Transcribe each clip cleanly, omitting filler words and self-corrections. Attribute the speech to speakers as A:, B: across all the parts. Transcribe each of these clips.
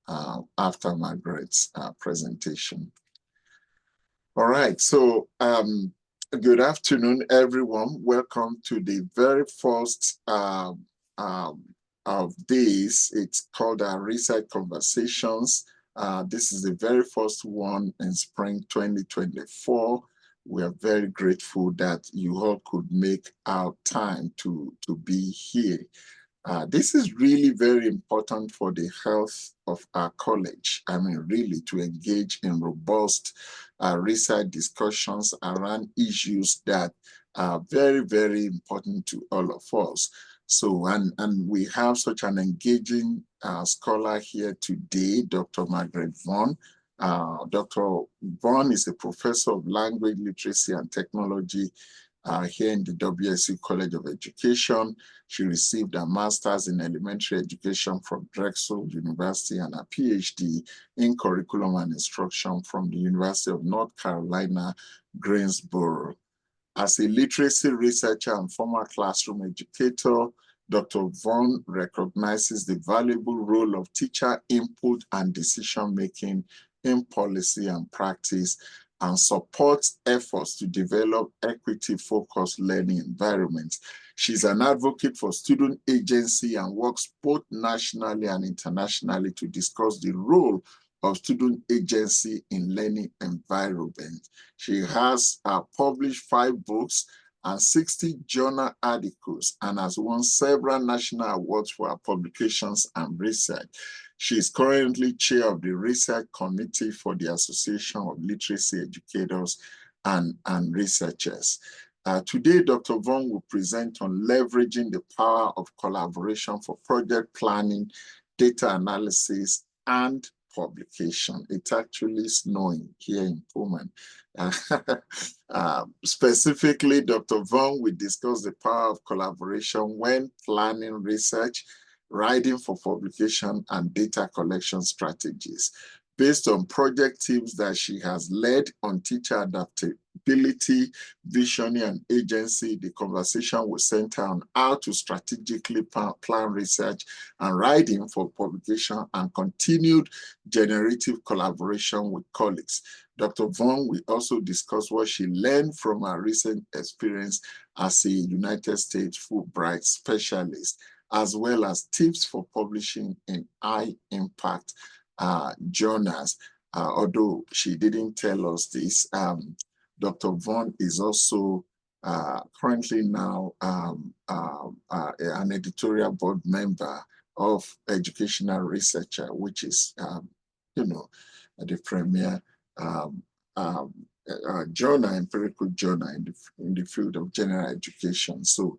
A: after Margaret's presentation. All right, so good afternoon, everyone. Welcome to the very first of these. It's called our Research Conversations. This is the very first one in spring 2024. We are very grateful that you all could make our time to be here. This is really very important for the health of our college. I mean, really to engage in robust research discussions around issues that are very, very important to all of us. So, and we have such an engaging scholar here today, Dr. Margaret Vaughn. Dr. Vaughn is a professor of language, literacy, and technology here in the WSU College of Education. She received a master's in elementary education from Drexel University and a Ph.D. in curriculum and instruction from the University of North Carolina, Greensboro. As a literacy researcher and former classroom educator, Dr. Vaughn recognizes the valuable role of teacher input and decision-making in policy and practice, and supports efforts to develop equity-focused learning environments. She's an advocate for student agency and works both nationally and internationally to discuss the role of student agency in learning environments. She has published 5 books and 60 journal articles and has won several national awards for her publications and research. She is currently chair of the research committee for the Association of Literacy Educators and Researchers. Today, Dr. Vaughn will present on leveraging the power of collaboration for project planning, data analysis, and publication. It's actually snowing here in Pullman. Specifically, Dr. Vaughn will discuss the power of collaboration when planning research, writing for publication, and data collection strategies. Based on project teams that she has led on teacher adaptability, visioning, and agency, the conversation will center on how to strategically plan research and writing for publication and continued generative collaboration with colleagues. Dr. Vaughn will also discuss what she learned from her recent experience as a United States Fulbright Specialist, as well as tips for publishing in high-impact journals. Although she didn't tell us this, Dr. Vaughn is also currently now an editorial board member of Educational Researcher, which is, you know, the premier journal, empirical journal in the field of general education. So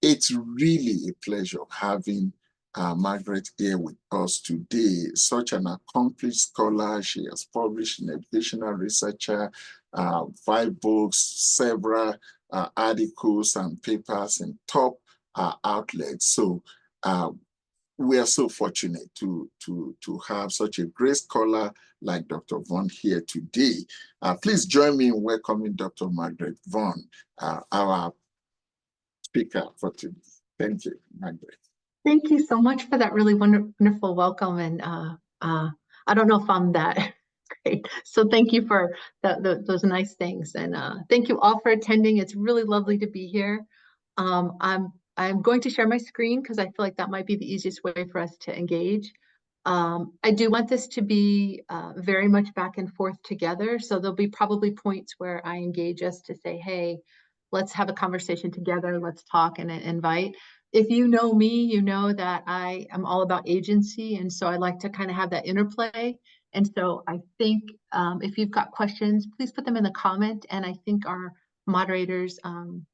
A: it's really a pleasure having Margaret here with us today. Such an accomplished scholar. She has published in Educational Researcher, 5 books, several articles and papers in top outlets. So we are so fortunate to have such a great scholar like Dr. Vaughn here today. Please join me in welcoming Dr. Margaret Vaughn, our speaker for today. Thank you, Margaret.
B: Thank you so much for that really wonderful welcome. And I don't know if I'm that great. So thank you for those nice things. And thank you all for attending. It's really lovely to be here. I'm going to share my screen because I feel like that might be the easiest way for us to engage. I do want this to be very much back and forth together. So there'll be probably points where I engage us to say, hey, let's have a conversation together. Let's talk and invite. If you know me, you know that I am all about agency. And so I like to kind of have that interplay. And so I think if you've got questions, please put them in the comment. And I think our moderators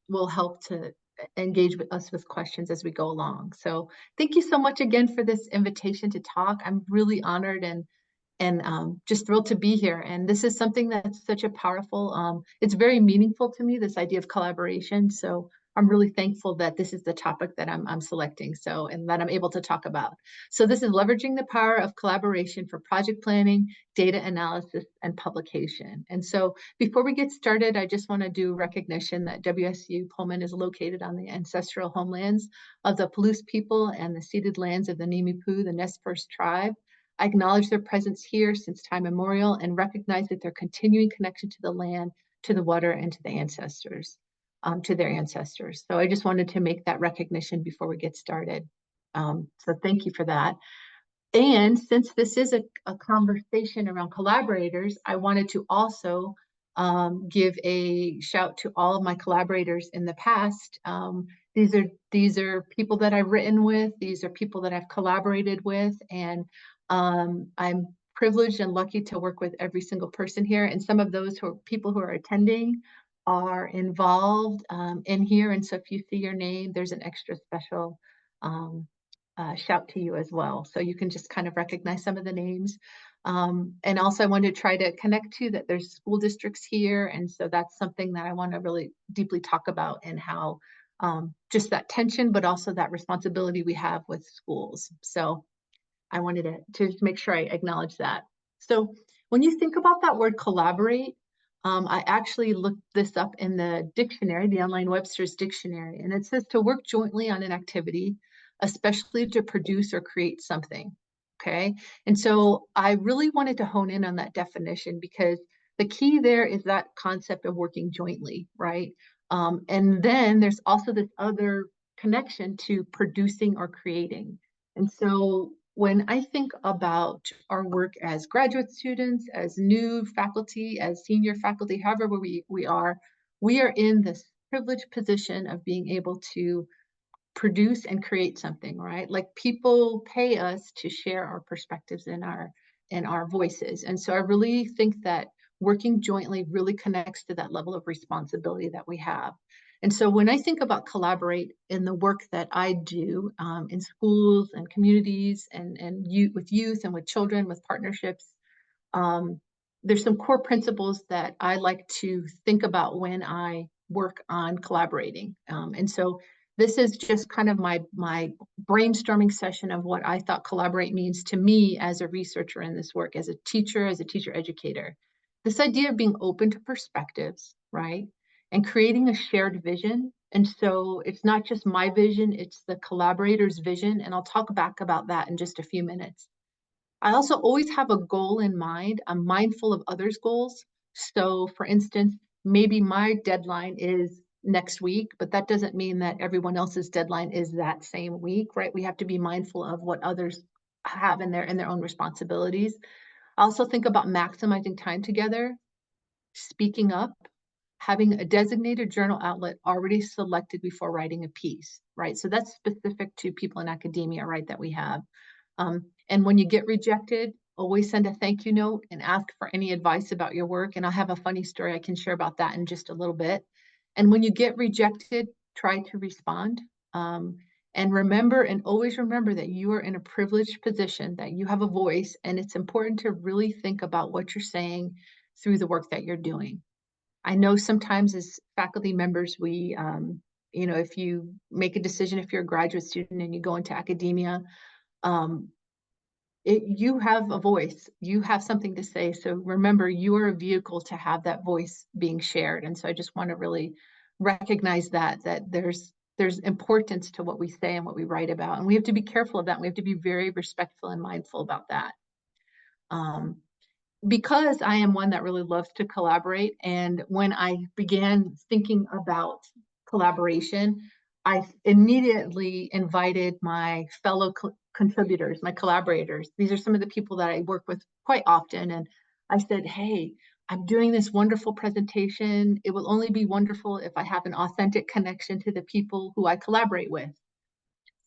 B: will help to engage with us with questions as we go along. So thank you so much again for this invitation to talk. I'm really honored and just thrilled to be here. And this is something that's such a powerful, it's very meaningful to me, this idea of collaboration. So I'm really thankful that this is the topic that I'm selecting, and that I'm able to talk about. So this is leveraging the power of collaboration for project planning, data analysis, and publication. And so before we get started, I just want to do recognition that WSU Pullman is located on the ancestral homelands of the Palouse people and the ceded lands of the Nimiipuu, the Nez Perce tribe. I acknowledge their presence here since time immemorial and recognize that their continuing connection to the land, to the water, and to the ancestors, to their ancestors. So I just wanted to make that recognition before we get started. So thank you for that. And since this is a conversation around collaborators, I wanted to also give a shout to all of my collaborators in the past. These are people that I've written with. These are people that I've collaborated with, and I'm privileged and lucky to work with every single person here. And some of those people who are attending are involved in here. And so if you see your name, there's an extra special shout to you as well. So you can just kind of recognize some of the names. And also I wanted to try to connect to that there's school districts here. And so that's something that I want to really deeply talk about, and how just that tension, but also that responsibility we have with schools. So I wanted to make sure I acknowledge that. So when you think about that word collaborate, I actually looked this up in the dictionary, the online Webster's dictionary, and it says to work jointly on an activity, especially to produce or create something. Okay. And so I really wanted to hone in on that definition, because the key there is that concept of working jointly, right? And then there's also this other connection to producing or creating. And so when I think about our work as graduate students, as new faculty, as senior faculty, however we are in this privileged position of being able to produce and create something, right? Like, people pay us to share our perspectives and our voices. And so I really think that working jointly really connects to that level of responsibility that we have. And so when I think about collaborate in the work that I do in schools and communities and with youth and with children, with partnerships, there's some core principles that I like to think about when I work on collaborating. And so this is just kind of my brainstorming session of what I thought collaborate means to me as a researcher in this work, as a teacher educator. This idea of being open to perspectives, right? And creating a shared vision. And so it's not just my vision, it's the collaborator's vision. And I'll talk back about that in just a few minutes. I also always have a goal in mind. I'm mindful of others' goals. So for instance, maybe my deadline is next week, but that doesn't mean that everyone else's deadline is that same week, right? We have to be mindful of what others have in their own responsibilities. I also think about maximizing time together, speaking up, having a designated journal outlet already selected before writing a piece, right? So that's specific to people in academia, right, that we have. And when you get rejected, always send a thank you note and ask for any advice about your work. And I'll have a funny story I can share about that in just a little bit. And when you get rejected, try to respond. And remember, and always remember, that you are in a privileged position, that you have a voice, and it's important to really think about what you're saying through the work that you're doing. I know sometimes as faculty members, we, if you make a decision, if you're a graduate student and you go into academia, you have a voice, you have something to say. So remember, you are a vehicle to have that voice being shared. And so I just want to really recognize that there's importance to what we say and what we write about. And we have to be careful of that. We have to be very respectful and mindful about that. Because I am one that really loves to collaborate. And when I began thinking about collaboration, I immediately invited my fellow contributors, my collaborators. These are some of the people that I work with quite often. And I said, hey, I'm doing this wonderful presentation. It will only be wonderful if I have an authentic connection to the people who I collaborate with.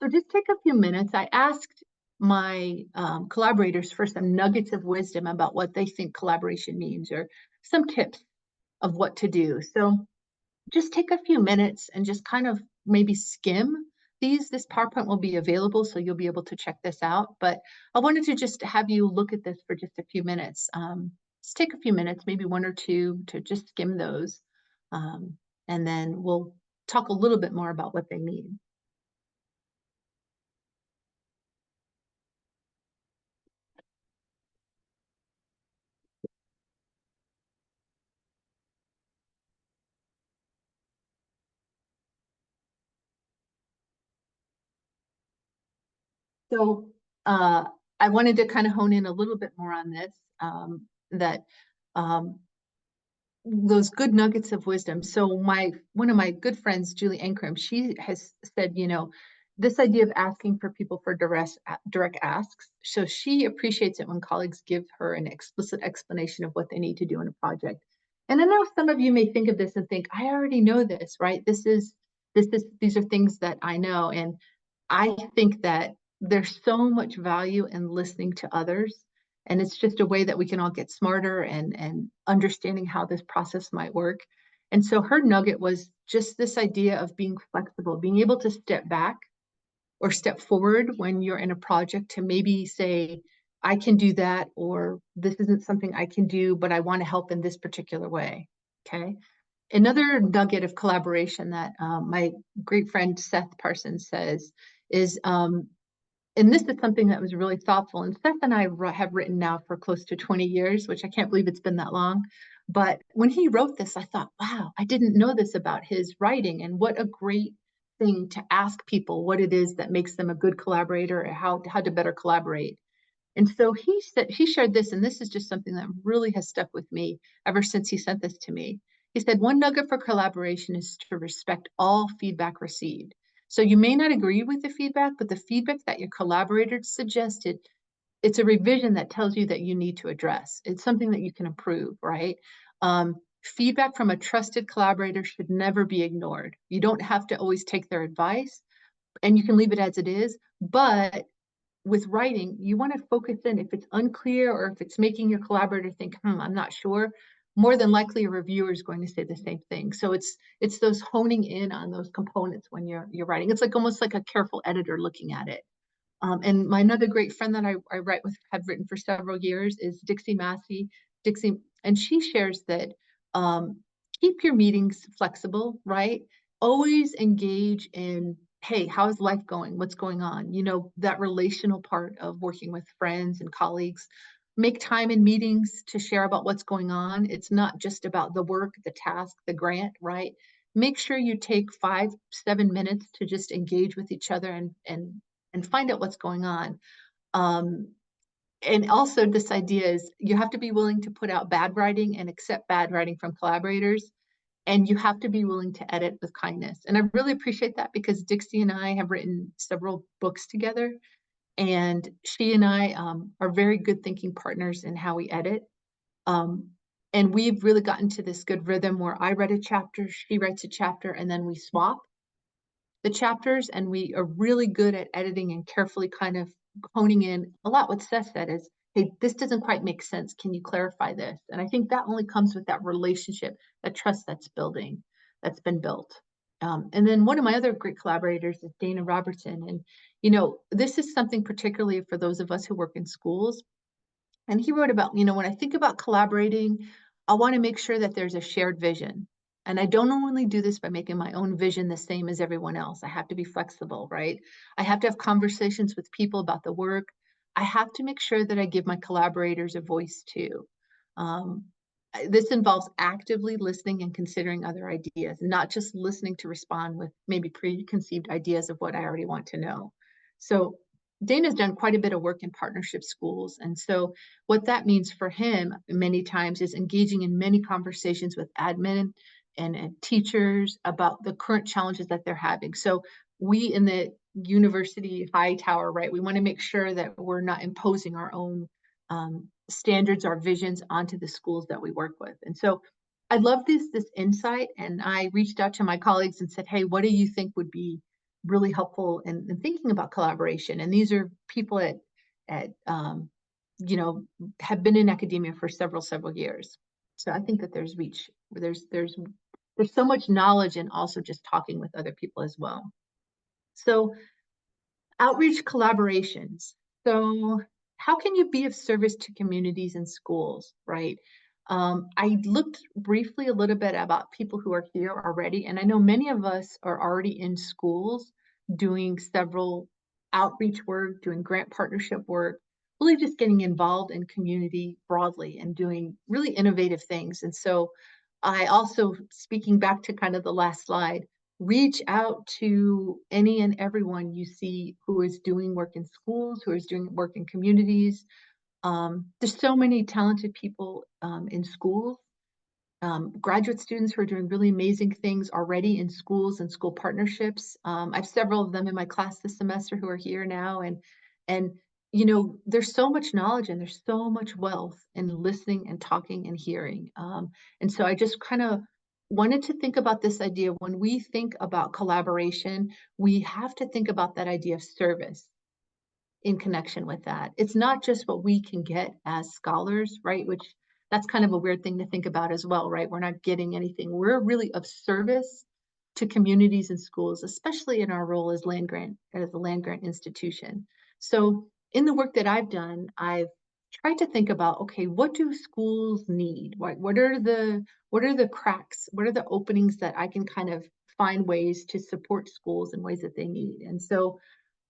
B: So just take a few minutes. I asked my collaborators for some nuggets of wisdom about what they think collaboration means, or some tips of what to do. So just take a few minutes and just kind of maybe skim these. This PowerPoint will be available, so you'll be able to check this out. But I wanted to just have you look at this for just a few minutes. Just take a few minutes, maybe one or two, to just skim those. And then we'll talk a little bit more about what they mean. So I wanted to kind of hone in a little bit more on this, that um, those good nuggets of wisdom. So one of my good friends, Julie Ankrum, she has said, this idea of asking for people for direct asks. So she appreciates it when colleagues give her an explicit explanation of what they need to do in a project. And I know some of you may think of this and think, I already know this, right? These are things that I know. And I think that there's so much value in listening to others. And it's just a way that we can all get smarter and understanding how this process might work. And so her nugget was just this idea of being flexible, being able to step back or step forward when you're in a project to maybe say, I can do that, or this isn't something I can do, but I want to help in this particular way. Okay. Another nugget of collaboration that my great friend Seth Parsons says is, and this is something that was really thoughtful. And Seth and I have written now for close to 20 years, which I can't believe it's been that long. But when he wrote this, I thought, wow, I didn't know this about his writing, and what a great thing to ask people what it is that makes them a good collaborator, or how to better collaborate. And so he shared this, and this is just something that really has stuck with me ever since he sent this to me. He said, one nugget for collaboration is to respect all feedback received. So you may not agree with the feedback, but the feedback that your collaborator suggested, it's a revision that tells you that you need to address. It's something that you can improve, right? Feedback from a trusted collaborator should never be ignored. You don't have to always take their advice, and you can leave it as it is, but with writing, you want to focus in. If it's unclear or if it's making your collaborator think, I'm not sure, more than likely a reviewer is going to say the same thing. So it's those honing in on those components when you're writing. It's like almost like a careful editor looking at it. And my another great friend that I write with, have written for several years, is Dixie Massey. Dixie, and she shares that keep your meetings flexible, right? Always engage in, hey, how's life going? What's going on? That relational part of working with friends and colleagues. Make time in meetings to share about what's going on. It's not just about the work, the task, the grant, right? Make sure you take 5-7 minutes to just engage with each other and find out what's going on. And also this idea is you have to be willing to put out bad writing and accept bad writing from collaborators. And you have to be willing to edit with kindness. And I really appreciate that, because Dixie and I have written several books together. And she and I are very good thinking partners in how we edit. And we've really gotten to this good rhythm where I write a chapter, she writes a chapter, and then we swap the chapters, and we are really good at editing and carefully kind of honing in. A lot what Seth said is, hey, this doesn't quite make sense. Can you clarify this? And I think that only comes with that relationship, that trust that's been built. And then one of my other great collaborators is Dana Robertson. And, this is something particularly for those of us who work in schools. And he wrote about, when I think about collaborating, I want to make sure that there's a shared vision. And I don't only do this by making my own vision the same as everyone else. I have to be flexible, right? I have to have conversations with people about the work. I have to make sure that I give my collaborators a voice too. Um, this involves actively listening and considering other ideas, not just listening to respond with maybe preconceived ideas of what I already want to know. So Dana's done quite a bit of work in partnership schools. And so what that means for him many times is engaging in many conversations with admin and teachers about the current challenges that they're having. So we in the university high tower, right, we want to make sure that we're not imposing our own standards, our visions onto the schools that we work with. And so I love this insight. And I reached out to my colleagues and said, hey, what do you think would be really helpful in thinking about collaboration? And these are people at have been in academia for several years. So I think that there's so much knowledge, and also just talking with other people as well. So outreach collaborations. So how can you be of service to communities and schools, right? I looked briefly a little bit about people who are here already, and I know many of us are already in schools doing several outreach work, doing grant partnership work, really just getting involved in community broadly and doing really innovative things. And so I also, speaking back to kind of the last slide, reach out to any and everyone you see who is doing work in schools, who is doing work in communities. There's so many talented people in schools, graduate students who are doing really amazing things already in schools and school partnerships. I have several of them in my class this semester who are here now, and there's so much knowledge and there's so much wealth in listening and talking and hearing. And so I just kind of wanted to think about this idea. When we think about collaboration, we have to think about that idea of service in connection with that. It's not just what we can get as scholars, right? Which that's kind of a weird thing to think about as well, right? We're not getting anything. We're really of service to communities and schools, especially in our role as a land grant institution. So in the work that I've done, I've tried to think about, okay, what do schools need? What are the cracks? What are the openings that I can kind of find ways to support schools in ways that they need? And so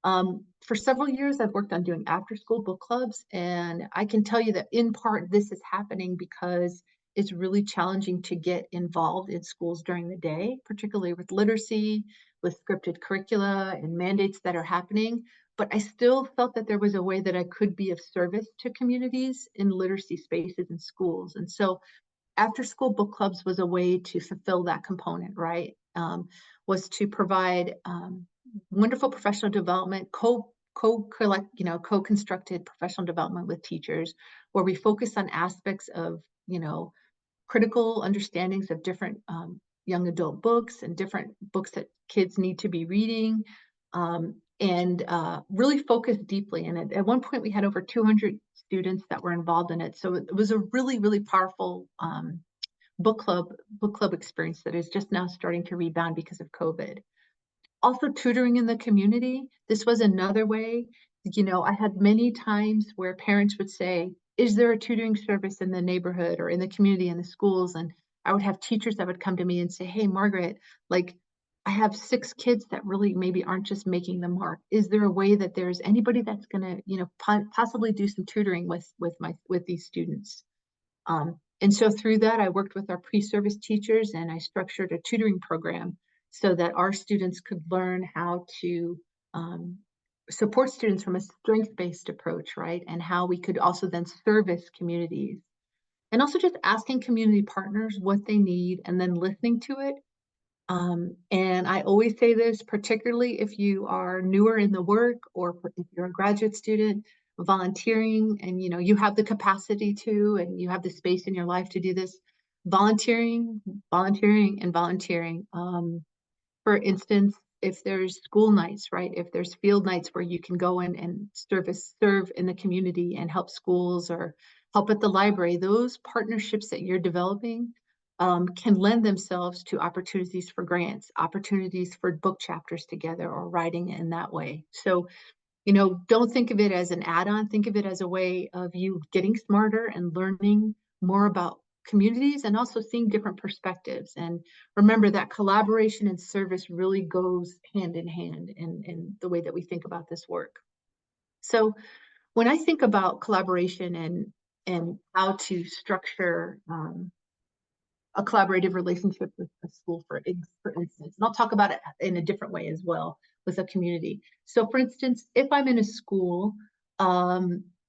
B: for several years, I've worked on doing after-school book clubs, and I can tell you that in part this is happening because it's really challenging to get involved in schools during the day, particularly with literacy, with scripted curricula and mandates that are happening. But I still felt that there was a way that I could be of service to communities in literacy spaces in schools. And so after school book clubs was a way to fulfill that component, right? Was to provide wonderful professional development, co-constructed professional development with teachers, where we focus on aspects of, critical understandings of different young adult books and different books that kids need to be reading, and really focus deeply. And at one point, we had over 200 students that were involved in it. So it was a really, really powerful book club experience that is just now starting to rebound because of COVID. Also tutoring in the community. This was another way. I had many times where parents would say, is there a tutoring service in the neighborhood or in the community, in the schools? And I would have teachers that would come to me and say, hey, Margaret, like I have 6 kids that really maybe aren't just making the mark. Is there a way that there's anybody that's going to, possibly do some tutoring with these students? And so through that, I worked with our pre-service teachers and I structured a tutoring program so that our students could learn how to support students from a strength-based approach, right? And how we could also then service communities. And also just asking community partners what they need and then listening to it. And I always say this, particularly if you are newer in the work or if you're a graduate student, volunteering and you have the capacity to and you have the space in your life to do this, volunteering, volunteering, and volunteering. For instance, if there's school nights, right? If there's field nights where you can go in and serve in the community and help schools or help at the library, those partnerships that you're developing can lend themselves to opportunities for grants, opportunities for book chapters together or writing in that way. So, don't think of it as an add-on, think of it as a way of you getting smarter and learning more about communities and also seeing different perspectives. And remember that collaboration and service really goes hand in hand in the way that we think about this work. So when I think about collaboration and how to structure a collaborative relationship with a school, for instance. And I'll talk about it in a different way as well with a community. So for instance, if I'm in a school,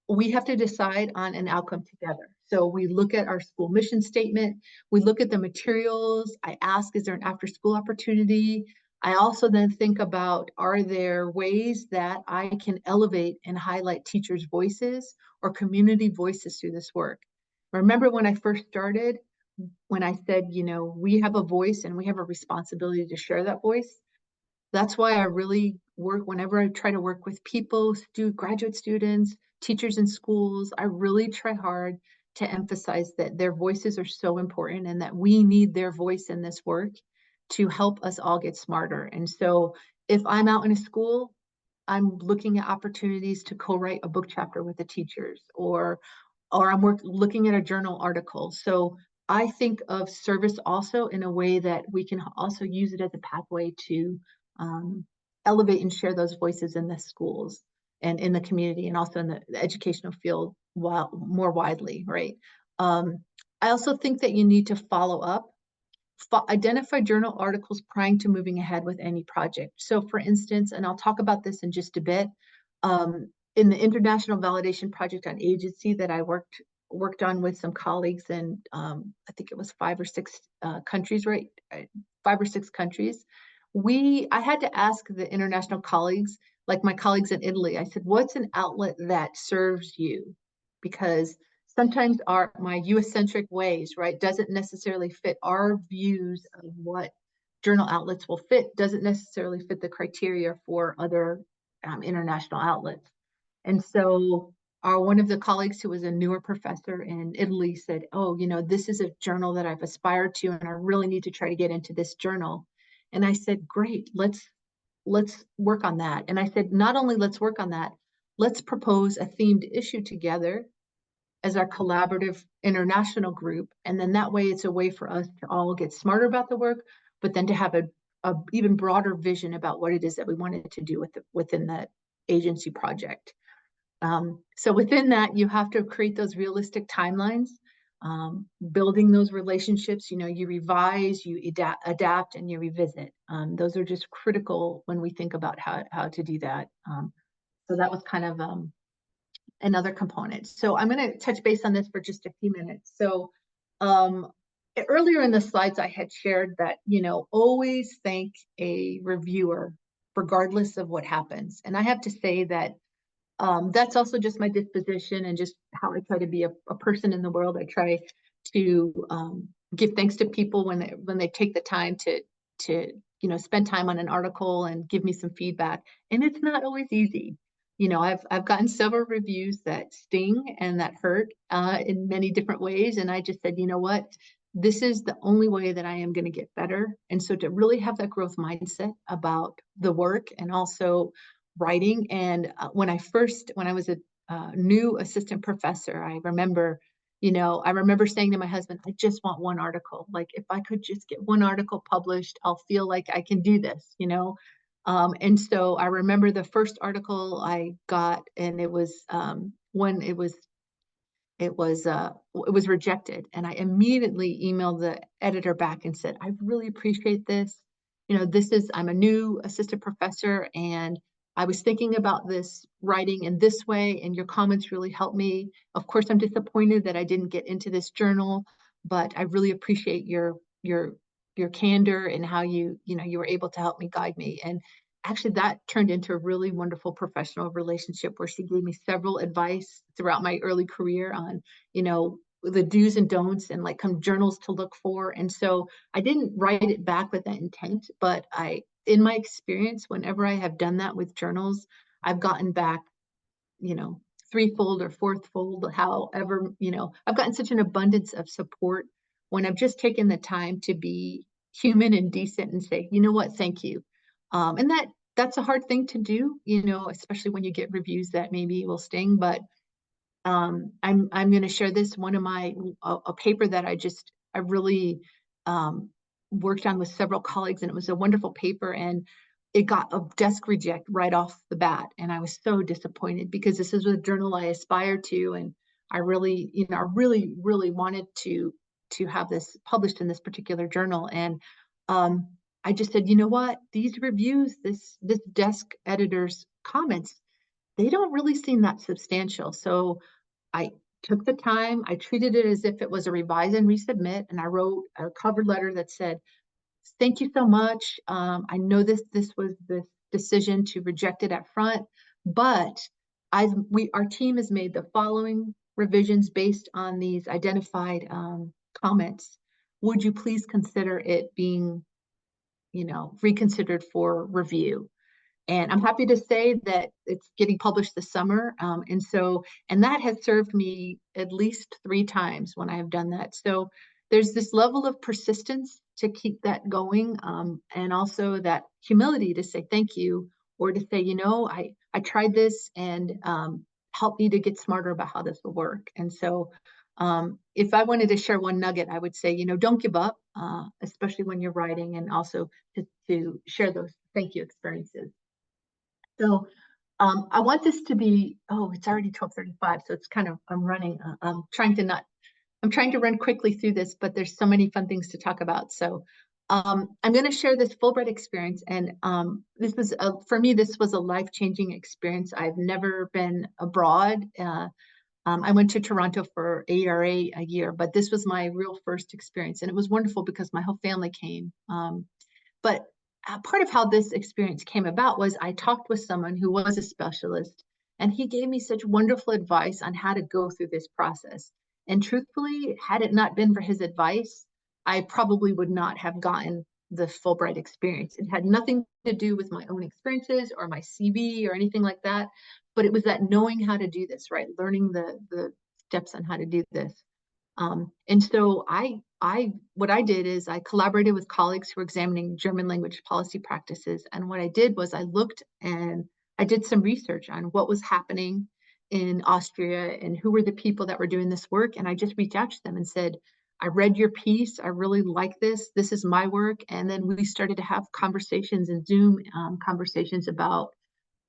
B: we have to decide on an outcome together. So we look at our school mission statement, we look at the materials, I ask, is there an after school opportunity? I also then think about, are there ways that I can elevate and highlight teachers' voices or community voices through this work? Remember when I first started, when I said, we have a voice and we have a responsibility to share that voice. That's why I really work whenever I try to work with people, graduate students, teachers in schools. I really try hard to emphasize that their voices are so important and that we need their voice in this work to help us all get smarter. And so if I'm out in a school, I'm looking at opportunities to co-write a book chapter with the teachers, or I'm looking at a journal article. So I think of service also in a way that we can also use it as a pathway to elevate and share those voices in the schools and in the community and also in the educational field more widely, right? I also think that you need to follow up identify journal articles prior to moving ahead with any project. So for instance, and I'll talk about this in just a bit, in the International Validation Project on Agency that I worked on with some colleagues in, I think it was 5 or 6 countries, right? 5 or 6 countries. I had to ask the international colleagues, like my colleagues in Italy, I said, what's an outlet that serves you? Because sometimes my US-centric ways, right, doesn't necessarily fit our views of what journal outlets will fit, doesn't necessarily fit the criteria for other international outlets. And so one of the colleagues who was a newer professor in Italy said, oh, this is a journal that I've aspired to, and I really need to try to get into this journal. And I said, great, let's work on that. And I said, not only let's work on that, let's propose a themed issue together as our collaborative international group. And then that way it's a way for us to all get smarter about the work, but then to have a even broader vision about what it is that we wanted to do within that agency project. So within that, you have to create those realistic timelines, building those relationships. You revise, you adapt, and you revisit. Those are just critical when we think about how to do that. So that was kind of another component. So I'm going to touch base on this for just a few minutes. So earlier in the slides, I had shared that, always thank a reviewer, regardless of what happens. And I have to say that that's also just my disposition and just how I try to be a person in the world. I try to give thanks to people when they take the time to spend time on an article and give me some feedback. And it's not always easy. I've gotten several reviews that sting and that hurt in many different ways. And I just said, you know what? This is the only way that I am going to get better. And so to really have that growth mindset about the work and also writing. And when I was a new assistant professor, I remember saying to my husband, I just want one article. Like, if I could just get one article published, I'll feel like I can do this, and so I remember the first article I got, and it was when it was rejected, and I immediately emailed the editor back and said, I really appreciate this. I'm a new assistant professor, and I was thinking about this writing in this way, and your comments really helped me. Of course, I'm disappointed that I didn't get into this journal, but I really appreciate your candor and how you were able to help me, guide me. And actually that turned into a really wonderful professional relationship where she gave me several advice throughout my early career on, the do's and don'ts and like journals to look for. And so I didn't write it back with that intent, but in my experience, whenever I have done that with journals, I've gotten back, threefold or fourthfold, however, I've gotten such an abundance of support when I've just taken the time to be human and decent and say, you know what, thank you. And that's a hard thing to do, especially when you get reviews that maybe will sting. But I'm going to share this. One of a paper that I really worked on with several colleagues, and it was a wonderful paper, and it got a desk reject right off the bat. And I was so disappointed because this is a journal I aspired to, and I really, really wanted to have this published in this particular journal. And I just said, you know what, these reviews, this desk editor's comments, they don't really seem that substantial. So I took the time, I treated it as if it was a revise and resubmit, and I wrote a cover letter that said, thank you so much. I know this was the decision to reject it up front, but our team has made the following revisions based on these identified comments. Would you please consider it being, reconsidered for review? And I'm happy to say that it's getting published this summer. And that has served me at least 3 times when I have done that. So there's this level of persistence to keep that going, and also that humility to say thank you, or to say, I tried this, and help me to get smarter about how this will work. And so if I wanted to share one nugget, I would say, don't give up, especially when you're writing, and also to share those thank you experiences. So I want this to be, it's already 12:35, so it's kind of, I'm running, I'm trying to not I'm trying to run quickly through this, but there's so many fun things to talk about. So I'm going to share this Fulbright experience. And this was, for me, this was a life-changing experience. I've never been abroad. I went to Toronto for ARA a year, but this was my real first experience. And it was wonderful because my whole family came. But part of how this experience came about was I talked with someone who was a specialist, and he gave me such wonderful advice on how to go through this process. And truthfully, had it not been for his advice, I probably would not have gotten the Fulbright experience. It had nothing to do with my own experiences or my CV or anything like that, but it was that knowing how to do this, right? Learning the steps on how to do this. And so what I did is I collaborated with colleagues who were examining German language policy practices. And what I did was I looked and I did some research on what was happening in Austria and who were the people that were doing this work. And I just reached out to them and said, I read your piece. I really like this. This is my work. And then we started to have conversations and Zoom conversations about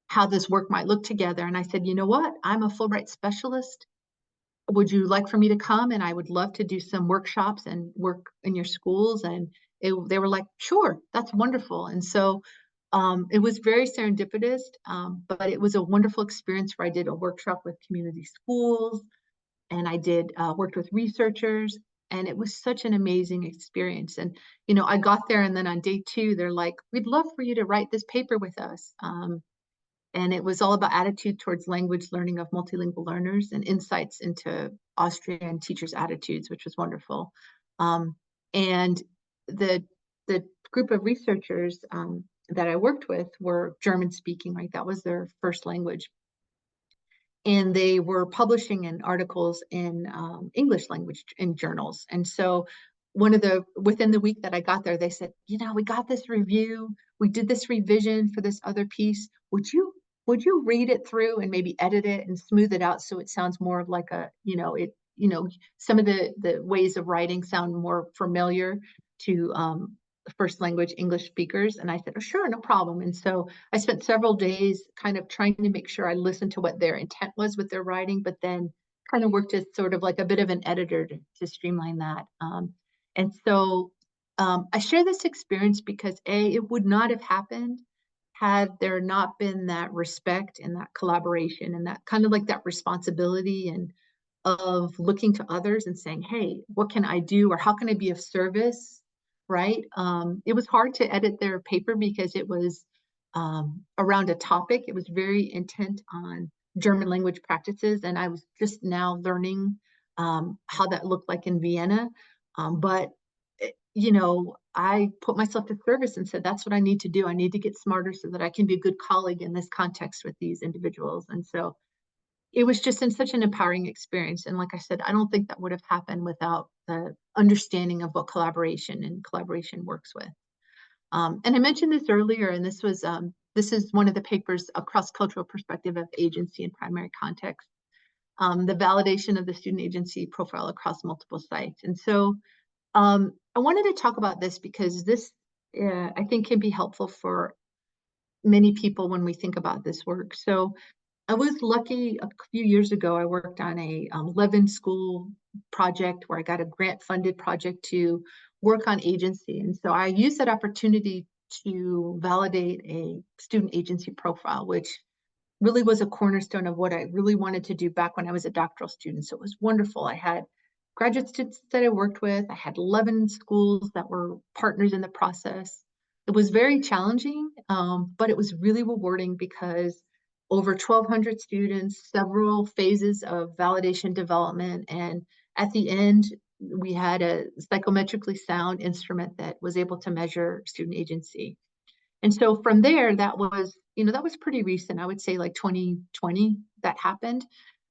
B: how this work might look together. And I said, you know what? I'm a Fulbright specialist. Would you like for me to come? And I would love to do some workshops and work in your schools. And they were like, sure, that's wonderful. And so it was very serendipitous, but it was a wonderful experience where I did a workshop with community schools and I did worked with researchers. And it was such an amazing experience. And, you know, I got there and then on day 2, they're like, we'd love for you to write this paper with us. And it was all about attitude towards language learning of multilingual learners and insights into Austrian teachers' attitudes, which was wonderful. And the group of researchers that I worked with were German speaking, right? That was their first language. And they were publishing in articles in English language in journals. And so within the week that I got there, they said, you know, we got this review, we did this revision for this other piece. Would you read it through and maybe edit it and smooth it out so it sounds more like a, some of the ways of writing sound more familiar to first language English speakers? And I said, oh, sure, no problem. And so I spent several days kind of trying to make sure I listened to what their intent was with their writing, but then kind of worked as sort of like a bit of an editor to streamline that. And so I share this experience because it would not have happened had there not been that respect and that collaboration and that kind of like that responsibility and of looking to others and saying, hey, what can I do? Or how can I be of service? Right? It was hard to edit their paper because it was around a topic. It was very intent on German language practices. And I was just now learning how that looked like in Vienna. But I put myself to service and said, that's what I need to do. I need to get smarter so that I can be a good colleague in this context with these individuals. And so it was just in such an empowering experience. And like I said, I don't think that would have happened without the understanding of what collaboration works with. And I mentioned this earlier, and this is one of the papers, A Cross-Cultural Perspective of Agency in Primary Context, the validation of the student agency profile across multiple sites. And so I wanted to talk about this because this, I think, can be helpful for many people when we think about this work. So I was lucky a few years ago, I worked on a 11 school project where I got a grant funded project to work on agency. And so I used that opportunity to validate a student agency profile, which really was a cornerstone of what I really wanted to do back when I was a doctoral student. So it was wonderful. I had graduate students that I worked with. I had 11 schools that were partners in the process. It was very challenging, but it was really rewarding because over 1,200 students, several phases of validation development, and at the end, we had a psychometrically sound instrument that was able to measure student agency. And so from there, that was pretty recent. I would say like 2020 that happened.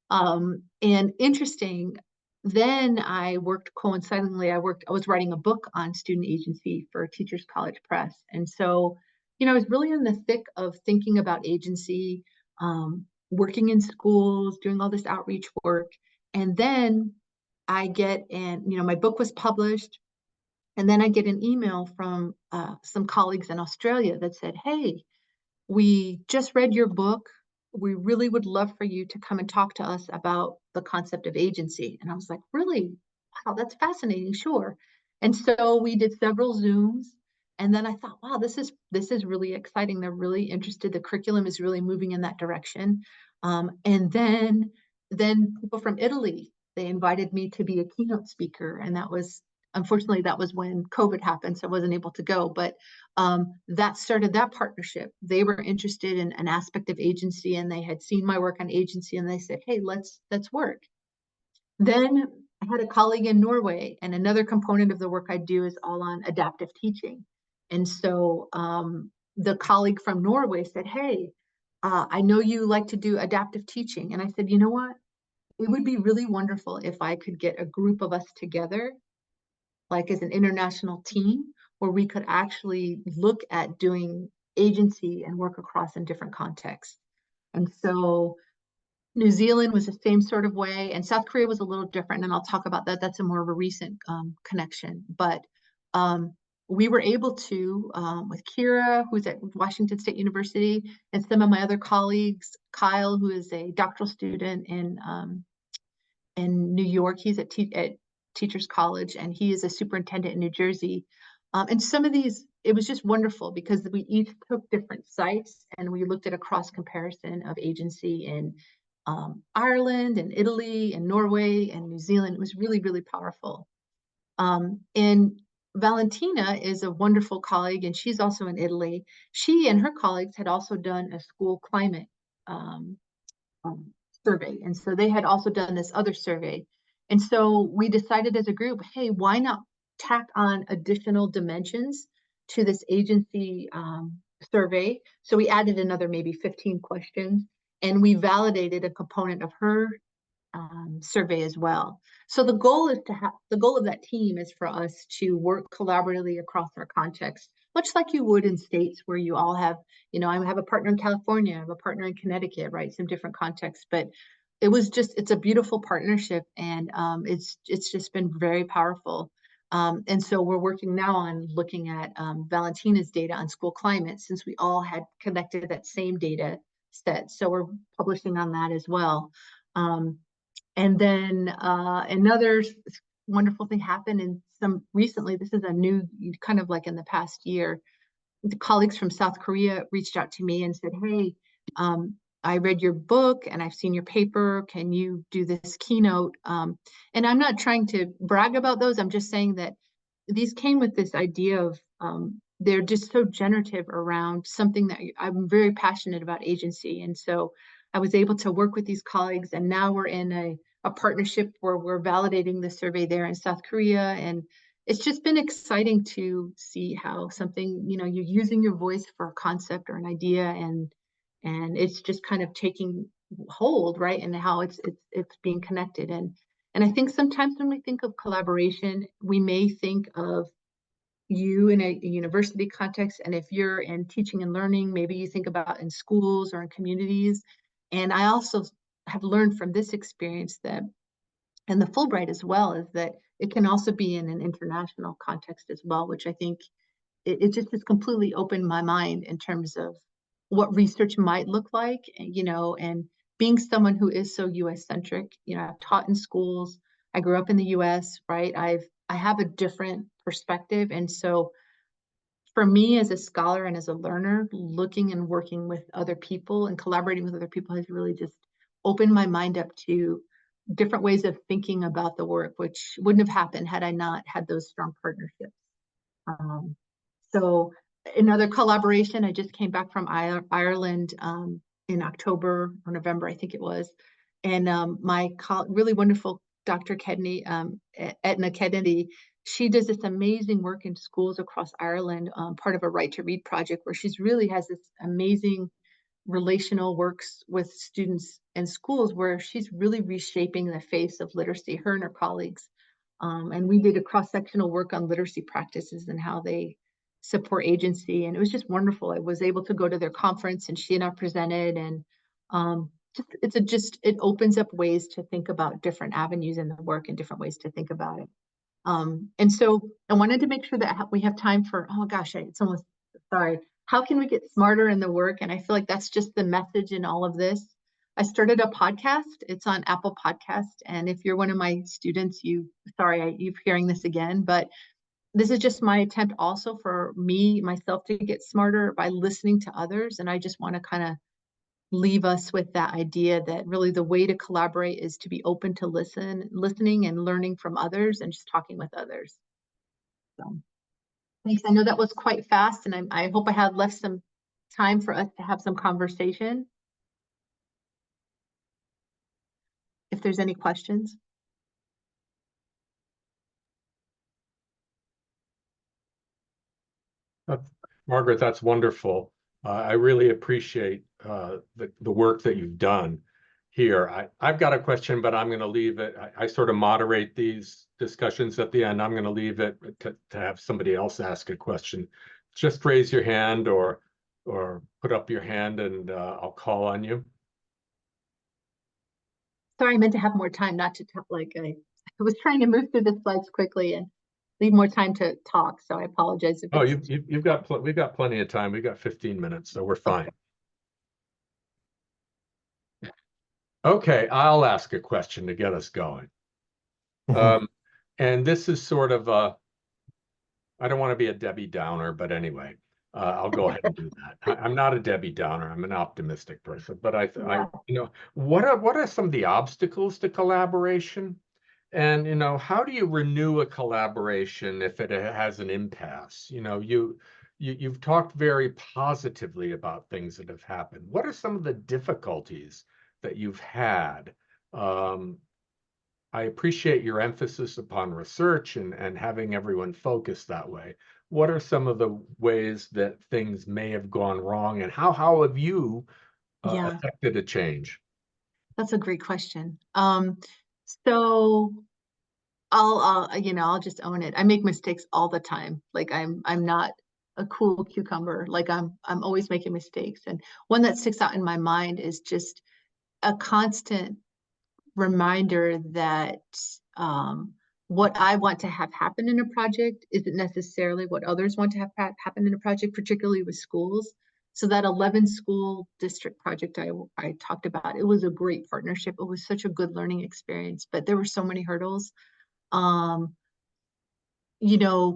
B: And interesting, then I worked coincidentally, I was writing a book on student agency for Teachers College Press. And so, I was really in the thick of thinking about agency, working in schools, doing all this outreach work. And then my book was published. And then I get an email from some colleagues in Australia that said, hey, we just read your book. We really would love for you to come and talk to us about the concept of agency. And I was like, really? wow, that's fascinating, sure. And so we did several Zooms, and then I thought, wow, this is really exciting. They're really interested. The curriculum is really moving in that direction. And then people from Italy, they invited me to be a keynote speaker, and that was unfortunately that was when COVID happened, so I wasn't able to go. But that started that partnership. They were interested in an aspect of agency, and they had seen my work on agency, and they said, hey, let's work. Then I had a colleague in Norway, and another component of the work I do is all on adaptive teaching. And so the colleague from Norway said, hey, I know you like to do adaptive teaching. And I said, you know what? It would be really wonderful if I could get a group of us together, like as an international team, where we could actually look at doing agency and work across in different contexts. And so New Zealand was the same sort of way, and South Korea was a little different, and I'll talk about that. That's a more of a recent connection. But we were able to, with Kira, who's at Washington State University, and some of my other colleagues, Kyle, who is a doctoral student in New York, he's at Teachers College, and he is a superintendent in New Jersey. And some of these, it was just wonderful because we each took different sites and we looked at a cross comparison of agency in Ireland and Italy and Norway and New Zealand. It was really, really powerful. And Valentina is a wonderful colleague, and she's also in Italy. She and her colleagues had also done a school climate um, survey. And so they had also done this other survey. And so we decided as a group, hey, why not tack on additional dimensions to this agency survey? So we added another maybe 15 questions, and we validated a component of her survey as well. So the goal of that team is for us to work collaboratively across our context, much like you would in states where you all have, I have a partner in California, I have a partner in Connecticut, right? Some different contexts, but it's a beautiful partnership, and it's just been very powerful. And so we're working now on looking at Valentina's data on school climate, since we all had connected that same data set. So we're publishing on that as well. And then another wonderful thing happened recently, this is a new, kind of like in the past year, the colleagues from South Korea reached out to me and said, hey, I read your book and I've seen your paper. Can you do this keynote? And I'm not trying to brag about those. I'm just saying that these came with this idea of they're just so generative around something that I'm very passionate about, agency. And so I was able to work with these colleagues, and now we're in a partnership where we're validating the survey there in South Korea. And it's just been exciting to see how something, you're using your voice for a concept or an idea, and it's just kind of taking hold, right? And how it's being connected. And I think sometimes when we think of collaboration, we may think of you in a university context, and if you're in teaching and learning, maybe you think about in schools or in communities. And I also have learned from this experience that, and the Fulbright as well, is that it can also be in an international context as well, which I think it just has completely opened my mind in terms of what research might look like, and being someone who is so US centric. I've taught in schools. I grew up in the US, right? I have a different perspective. And so for me as a scholar and as a learner, looking and working with other people and collaborating with other people has really just opened my mind up to different ways of thinking about the work, which wouldn't have happened had I not had those strong partnerships. So another collaboration, I just came back from Ireland in October or November, I think it was. And my really wonderful Dr. Kennedy, Etna Kennedy, she does this amazing work in schools across Ireland, part of a Right to Read project, where she's really has this amazing relational works with students and schools, where she's really reshaping the face of literacy, her and her colleagues. And we did a cross-sectional work on literacy practices and how they support agency. And it was just wonderful. I was able to go to their conference, and she and I presented, and it opens up ways to think about different avenues in the work and different ways to think about it. And so I wanted to make sure that we have time for, oh gosh, it's almost, sorry, how can we get smarter in the work? And I feel like that's just the message in all of this. I started a podcast. It's on Apple Podcast. And if you're one of my students, you're hearing this again, but this is just my attempt also for myself to get smarter by listening to others. And I just want to kind of leave us with that idea that really the way to collaborate is to be open to listening and learning from others and just talking with others. So thanks. I know that was quite fast, and I hope I had left some time for us to have some conversation. If there's any questions.
C: Margaret, that's wonderful. I really appreciate the work that you've done here. I've got a question, but I'm going to leave it. I sort of moderate these discussions at the end. I'm going to leave it to have somebody else ask a question. Just raise your hand or put up your hand and I'll call on you.
B: Sorry, I meant to have more time, not to talk. I was trying to move through the slides quickly and leave more time to talk. So I apologize.
C: Oh, we've got plenty of time. We've got 15 minutes, so we're fine. Okay, I'll ask a question to get us going. And this is sort of I don't want to be a Debbie Downer, but anyway, I'll go ahead and do that. I'm not a Debbie Downer. I'm an optimistic person, but what are some of the obstacles to collaboration? And, how do you renew a collaboration if it has an impasse? You've talked very positively about things that have happened. What are some of the difficulties that you've had? I appreciate your emphasis upon research and having everyone focus that way. What are some of the ways that things may have gone wrong, and how have you affected a change?
B: That's a great question. So I'll just own it. I make mistakes all the time. Like I'm not a cool cucumber. Like I'm always making mistakes. And one that sticks out in my mind is just a constant reminder that what I want to have happen in a project isn't necessarily what others want to have happen in a project, particularly with schools. So that 11 school district project I talked about, it was a great partnership. It was such a good learning experience, but there were so many hurdles.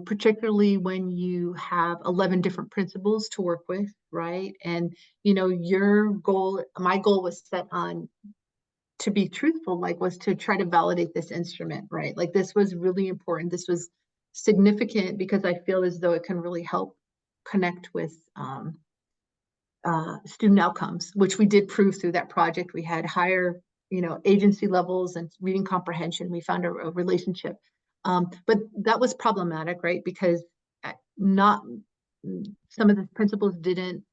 B: Particularly when you have 11 different principals to work with, right? And, my goal was set on, to be truthful, was to try to validate this instrument, right? Like this was really important. This was significant because I feel as though it can really help connect with student outcomes, which we did prove through that project. We had higher, agency levels and reading comprehension. We found a relationship. But that was problematic, right? Because some of the principals didn't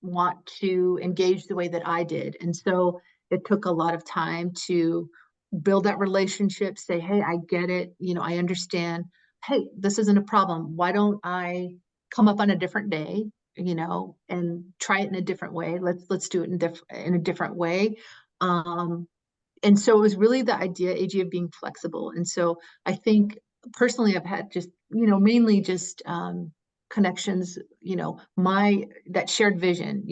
B: want to engage the way that I did. And so it took a lot of time to build that relationship, say, hey, I get it. I understand. Hey, this isn't a problem. Why don't I come up on a different day, and try it in a different way? Let's do it in a different way. And so it was really the idea, AG, of being flexible. And so I think personally, I've had just, mainly just connections, that shared vision.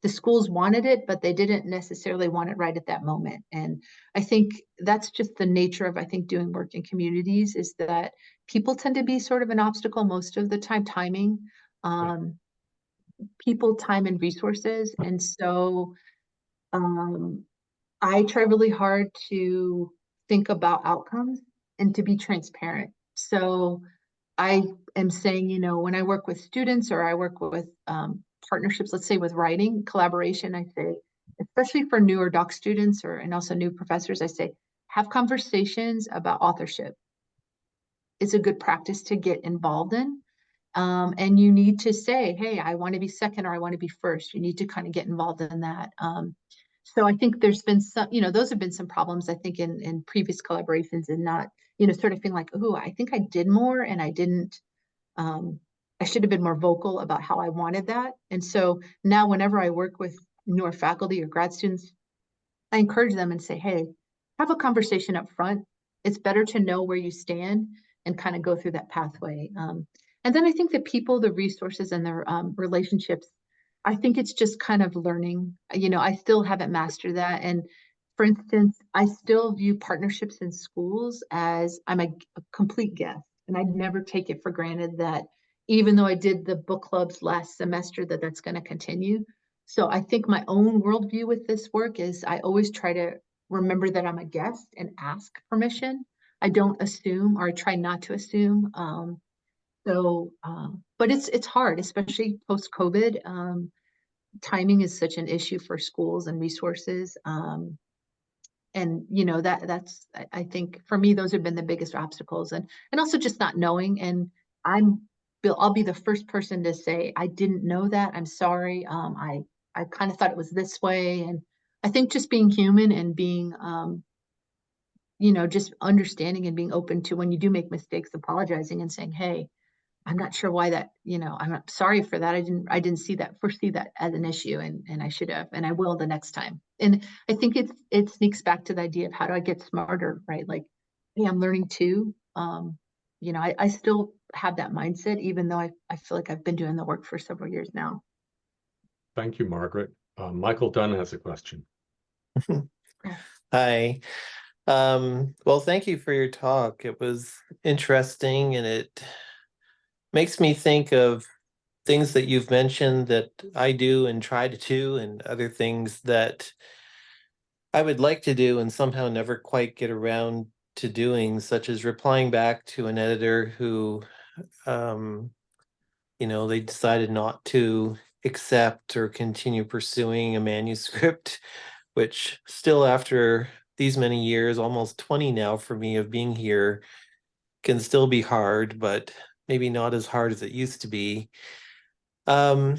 B: The schools wanted it, but they didn't necessarily want it right at that moment. And I think that's just the nature of, doing work in communities, is that people tend to be sort of an obstacle most of the time, timing, people, time, and resources. And so I try really hard to think about outcomes and to be transparent. So I am saying, when I work with students or I work with partnerships, let's say with writing, collaboration, I say, especially for newer doc students and also new professors, I say, have conversations about authorship. It's a good practice to get involved in. And you need to say, hey, I want to be second or I want to be first. You need to kind of get involved in that. So I think there's been some, those have been some problems, I think, in previous collaborations, and not, sort of feeling like, oh, I think I did more and I didn't, I should have been more vocal about how I wanted that. And so now whenever I work with newer faculty or grad students, I encourage them and say, hey, have a conversation up front. It's better to know where you stand and kind of go through that pathway. And then I think the people, the resources, and their relationships, I think it's just kind of learning. I still haven't mastered that. And for instance, I still view partnerships in schools as I'm a complete guest. And I'd never take it for granted that even though I did the book clubs last semester, that's going to continue. So I think my own worldview with this work is I always try to remember that I'm a guest and ask permission. I don't assume, or I try not to assume. But it's hard, especially post-COVID. Timing is such an issue for schools and resources. And I think for me, those have been the biggest obstacles, and also just not knowing. And I'll be the first person to say, I didn't know that. I'm sorry. I kind of thought it was this way. And I think just being human and being, just understanding and being open to when you do make mistakes, apologizing and saying, hey, I'm not sure why that, I'm not sorry for that. I didn't foresee that as an issue, and I should have, and I will the next time. And I think it sneaks back to the idea of how do I get smarter, right? Like, hey, I'm learning too. I still have that mindset, even though I feel like I've been doing the work for several years now.
C: Thank you, Margaret. Michael Dunn has a question.
D: Hi. Well, thank you for your talk. It was interesting, and it makes me think of things that you've mentioned that I do and try to do, and other things that I would like to do and somehow never quite get around to doing, such as replying back to an editor who, they decided not to accept or continue pursuing a manuscript, which still, after these many years, almost 20 now for me of being here, can still be hard, but maybe not as hard as it used to be. I'm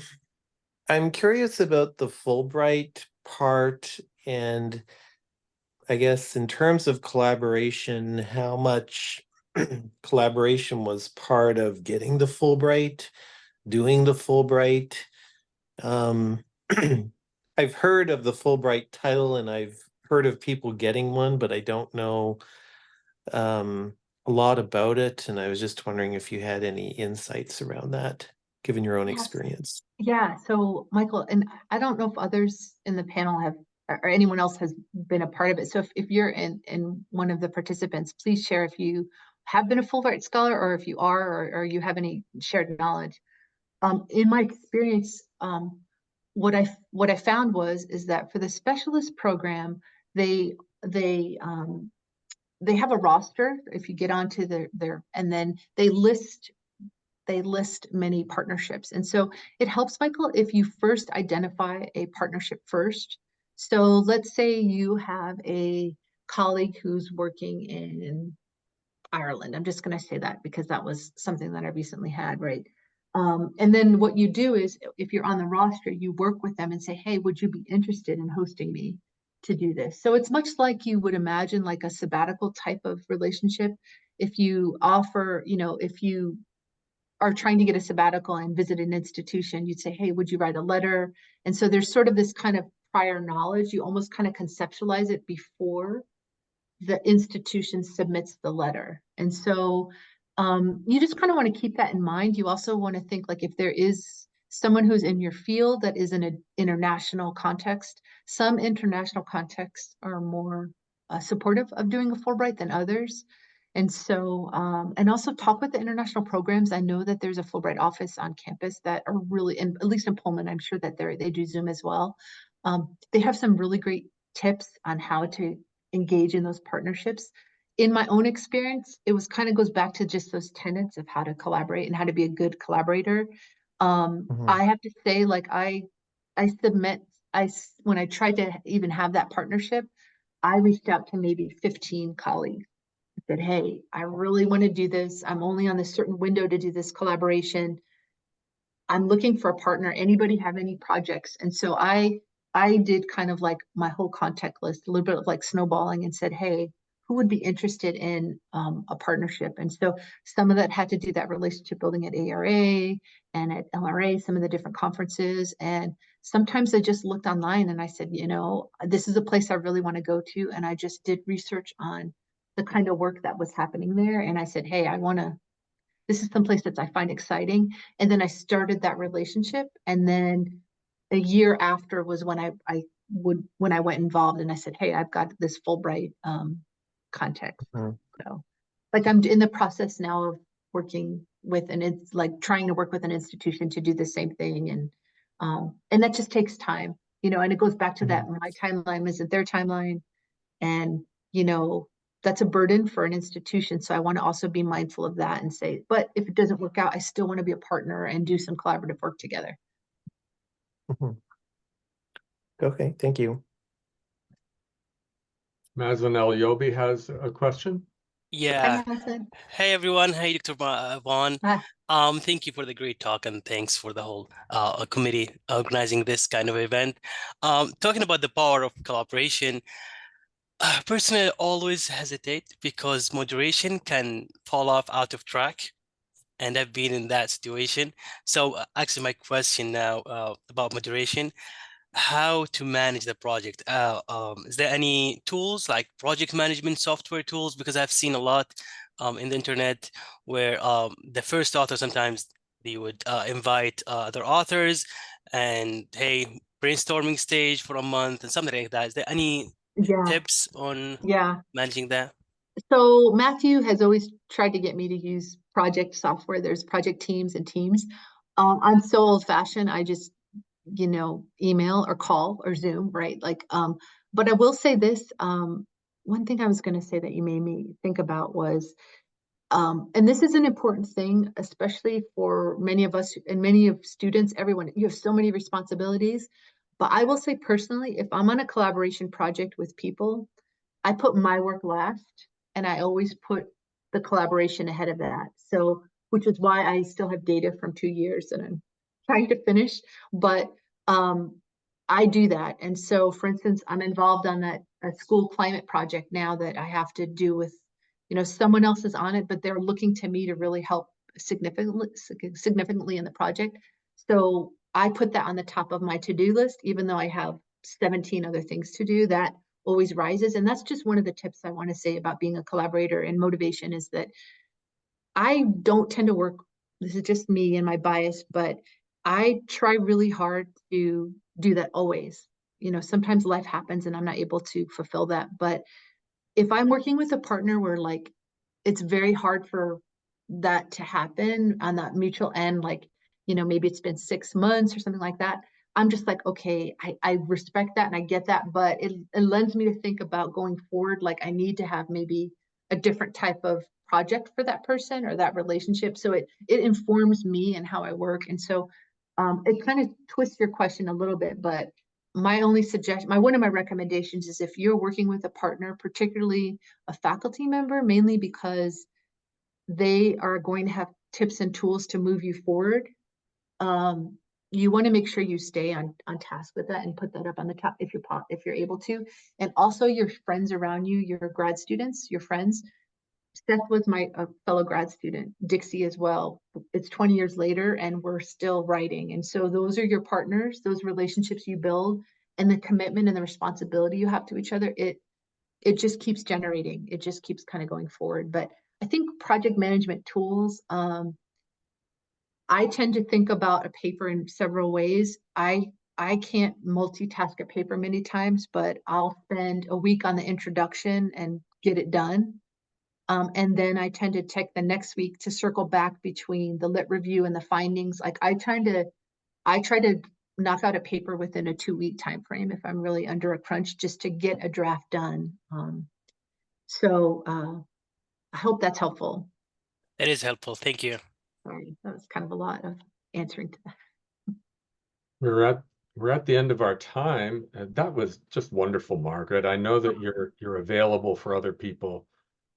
D: curious about the Fulbright part, and I guess in terms of collaboration, how much collaboration was part of getting the Fulbright, doing the Fulbright. I've heard of the Fulbright title, and I've heard of people getting one, but I don't know a lot about it. And I was just wondering if you had any insights around that, given your own experience.
B: Yeah. So Michael, and I don't know if others in the panel have, or anyone else has been a part of it. So if you're in one of the participants, please share if you have been a Fulbright Scholar, or if you are, or you have any shared knowledge. In my experience, what I found is that for the specialist program, they have a roster. If you get onto their and then they list many partnerships. And so it helps, Michael, if you first identify a partnership first. So let's say you have a colleague who's working in Ireland. I'm just going to say that because that was something that I recently had, right? And then what you do is, if you're on the roster, you work with them and say, hey, would you be interested in hosting me to do this? So it's much like you would imagine like a sabbatical type of relationship. If you offer, if you are trying to get a sabbatical and visit an institution, you'd say, hey, would you write a letter? And so there's sort of this kind of prior knowledge. You almost kind of conceptualize it before the institution submits the letter. And so you just kind of want to keep that in mind. You also want to think like if there is someone who's in your field that is in an international context, some international contexts are more supportive of doing a Fulbright than others. And so, and also talk with the international programs. I know that there's a Fulbright office on campus that are really, at least in Pullman, I'm sure that they do Zoom as well. They have some really great tips on how to engage in those partnerships. In my own experience, it was kind of goes back to just those tenets of how to collaborate and how to be a good collaborator. I have to say, like when I tried to even have that partnership, I reached out to maybe 15 colleagues. I said, hey, I really want to do this. I'm only on this certain window to do this collaboration. I'm looking for a partner. Anybody have any projects? And so I did kind of like my whole contact list, a little bit of like snowballing, and said, hey, who would be interested in a partnership? And so some of that had to do that relationship building at ARA and at LRA, some of the different conferences. And sometimes I just looked online and I said, this is a place I really want to go to. And I just did research on the kind of work that was happening there. And I said, hey, this is someplace that I find exciting. And then I started that relationship. And then a year after was when I went involved, and I said, hey, I've got this Fulbright context. So like I'm in the process now of working with, and it's like trying to work with an institution to do the same thing. And that just takes time, you know, and it goes back to that my timeline isn't their timeline. And, you know, that's a burden for an institution. So I want to also be mindful of that and say, but if it doesn't work out, I still want to be a partner and do some collaborative work together.
D: Okay, thank you.
C: Mazen El-Yobi has a question.
E: Yeah.
B: Hi,
E: Hey everyone. Hey, Dr. Vaughn.
B: Hi.
E: Thank you for the great talk, and thanks for the whole committee organizing this kind of event. Talking about the power of collaboration, personally, I always hesitate because moderation can fall off out of track, and I've been in that situation. So actually, my question now about moderation, how to manage the project. Is there any tools like project management software tools? Because I've seen a lot in the internet where the first author, sometimes they would invite other authors and, hey, brainstorming stage for a month and something like that. Is there any tips on managing that?
B: So Matthew has always tried to get me to use project software. There's project teams and teams. I'm so old fashioned. I just, you know, email or call or Zoom, right? Like, but I will say this, one thing I was going to say that you made me think about was, and this is an important thing, especially for many of us and many of students, everyone, you have so many responsibilities. But I will say personally, if I'm on a collaboration project with people, I put my work last, and I always put the collaboration ahead of that. So, which is why I still have data from 2 years that I'm trying to finish, but I do that. And so, for instance, I'm involved on a school climate project now that I have to do with, you know, someone else is on it, but they're looking to me to really help significantly in the project. So I put that on the top of my to-do list, even though I have 17 other things to do. That always rises. And that's just one of the tips I want to say about being a collaborator and motivation, is that I don't tend to work, this is just me and my bias, but I try really hard to do that always. You know, sometimes life happens and I'm not able to fulfill that. But if I'm working with a partner where like it's very hard for that to happen on that mutual end, like, you know, maybe it's been 6 months or something like that, I'm just like, okay, I respect that and I get that, but it lends me to think about going forward, like I need to have maybe a different type of project for that person or that relationship. So it informs me and how I work. And so it kind of twists your question a little bit, but my only suggestion, one of my recommendations is if you're working with a partner, particularly a faculty member, mainly because they are going to have tips and tools to move you forward, you want to make sure you stay on task with that and put that up on the top if you're able to. And also your friends around you, your grad students, your friends. Seth was my fellow grad student, Dixie as well. It's 20 years later and we're still writing. And so those are your partners, those relationships you build, and the commitment and the responsibility you have to each other. It just keeps generating. It just keeps kind of going forward. But I think project management tools, I tend to think about a paper in several ways. I can't multitask a paper many times, but I'll spend a week on the introduction and get it done. And then I tend to take the next week to circle back between the lit review and the findings. Like I try to knock out a paper within a 2-week time frame if I'm really under a crunch, just to get a draft done. So I hope that's helpful.
E: It is helpful. Thank you.
B: Sorry, that was kind of a lot of answering to that.
C: We're at the end of our time. That was just wonderful, Margaret. I know that you're available for other people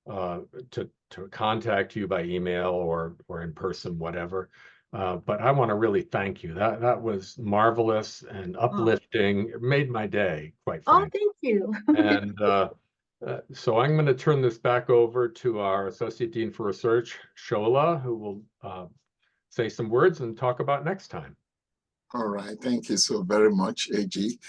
C: to contact you by email or in person, whatever. But I want to really thank you. That was marvelous and uplifting. It made my day, quite frankly.
B: Oh, thank you.
C: And so I'm going to turn this back over to our Associate Dean for Research, Shola, who will say some words and talk about next time.
A: All right. Thank you so very much, AG.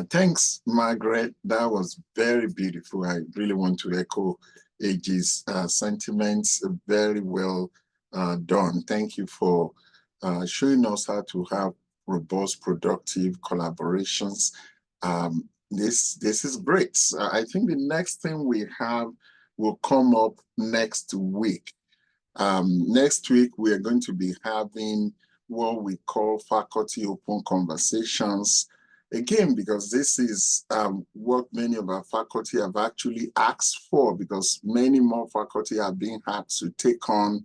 A: Thanks, Margaret. That was very beautiful. I really want to echo AG's sentiments. Very well done. Thank you for showing us how to have robust, productive collaborations. This is great. I think the next thing we have will come up next week. Next week, we are going to be having what we call faculty open conversations. Again, because this is what many of our faculty have actually asked for, because many more faculty are being asked to take on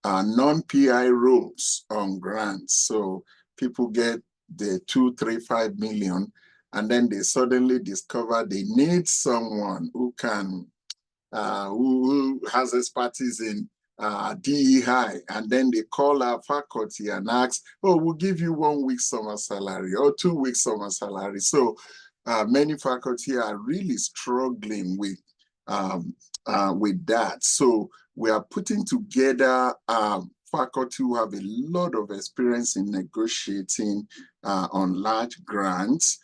A: non-PI roles on grants. So people get the 2, 3, 5 million, and then they suddenly discover they need someone who can, who has expertise in DEI, and then they call our faculty and ask, oh, we'll give you 1 week summer salary or 2 weeks summer salary. So many faculty are really struggling with that. So we are putting together faculty who have a lot of experience in negotiating on large grants.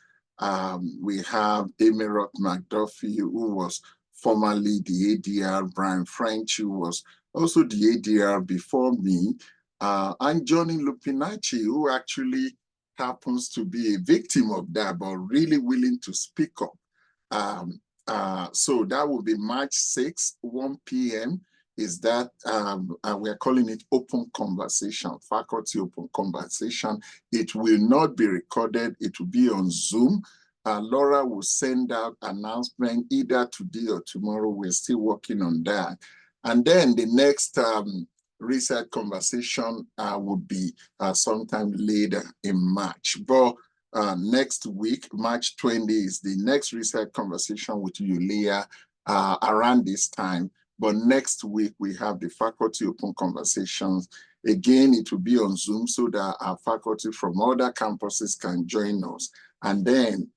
A: We have Emerald McDuffie, who was formerly the ADR, Brian French, who was also the ADR before me, and Johnny Lupinacci, who actually happens to be a victim of that, but really willing to speak up. So that will be March 6th, 1 p.m. is that we're calling it open conversation, faculty open conversation. It will not be recorded. It will be on Zoom. Laura will send out announcement either today or tomorrow. We're still working on that. And then the next research conversation would be sometime later in March. But next week, March 20, is the next research conversation with Yulia around this time. But next week, we have the faculty open conversations. Again, it will be on Zoom so that our faculty from other campuses can join us. And then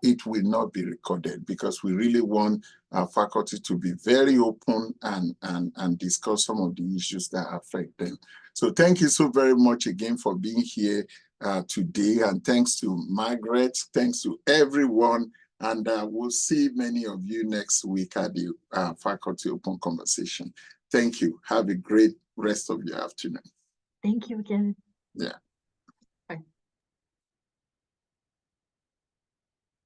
A: it will not be recorded, because we really want our faculty to be very open and discuss some of the issues that affect them. So thank you so very much again for being here today. And thanks to Margaret, thanks to everyone. And we'll see many of you next week at the faculty open conversation. Thank you. Have a great rest of your afternoon.
B: Thank you again.
A: Yeah.